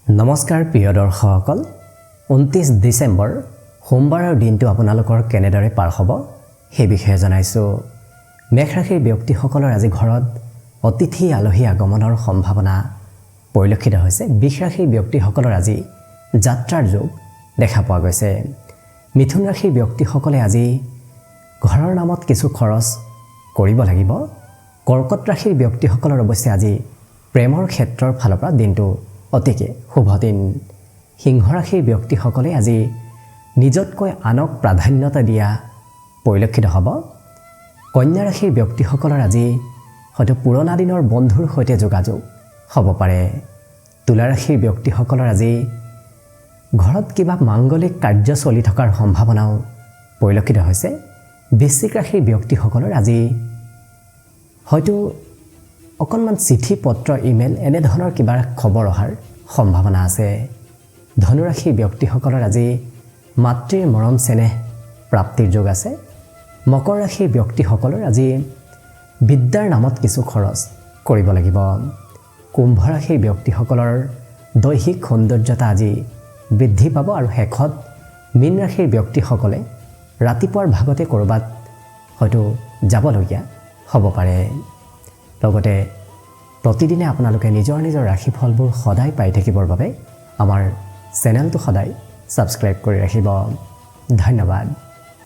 নমস্কাৰ প্ৰিয় দৰ্শকসকল 29 ডিসেম্বৰ সোমবাৰৰ দিনটো আপোনালোকৰ কেনেদৰে পাৰ হ'ব সেই বিষয়ে জনাইছো। মেষ ৰাশিৰ ব্যক্তিসকলৰ আজি ঘৰত অতিথি আলহী আগমনৰ সম্ভাৱনা পৰিলক্ষিত হৈছে। বৃষ ৰাশিৰ ব্যক্তিসকলৰ আজি যাত্ৰাৰ যোগ দেখা পোৱা গৈছে। মিথুন ৰাশিৰ ব্যক্তিসকলে আজি ঘৰৰ নামত কিছু খৰচ কৰিব লাগিব। কৰ্কট ৰাশিৰ ব্যক্তিসকলৰ অৱশ্যে আজি প্ৰেমৰ ক্ষেত্ৰৰ ফালৰ পৰা দিনটো অতিকে শুভ দিন। সিংহ ৰাশিৰ ব্যক্তিসকলে আজি নিজতকৈ আনক প্ৰাধান্যতা দিয়া পৰিলক্ষিত হ'ব। কন্যা ৰাশিৰ ব্যক্তিসকলৰ আজি হয়তো পুৰণা দিনৰ বন্ধুৰ সৈতে যোগাযোগ হ'ব পাৰে। তুলা ৰাশিৰ ব্যক্তিসকলৰ আজি ঘৰত কিবা মাংগলিক কাৰ্য চলি থকাৰ সম্ভাৱনাও পৰিলক্ষিত হৈছে। বৃশ্চিক ৰাশিৰ ব্যক্তিসকলৰ আজি হয়তো অকণমান চিঠি পত্ৰ ইমেইল এনেধৰণৰ কিবা খবৰ অহাৰ সম্ভাৱনা আছে। ধনুৰাশিৰ ব্যক্তিসকলৰ আজি মাতৃৰ মৰম চেনেহ প্ৰাপ্তিৰ যোগ আছে। মকৰ ৰাশিৰ ব্যক্তিসকলৰ আজি বিদ্যাৰ নামত কিছু খৰচ কৰিব লাগিব। কুম্ভ ৰাশিৰ ব্যক্তিসকলৰ দৈহিক সৌন্দৰ্যতা আজি বৃদ্ধি পাব আৰু শেষত মীন ৰাশিৰ ব্যক্তিসকলে ৰাতিপুৱাৰ ভাগতে ক'ৰবাত হয়তো যাবলগীয়া হ'ব পাৰে। লগতে প্ৰতিদিনে আপোনালোকে নিজৰ ৰাশিফলবোৰ সদায় পাই থাকিবৰ বাবে আমাৰ চেনেলটো সদায় ছাবস্ক্ৰাইব কৰি ৰাখিব। ধন্যবাদ।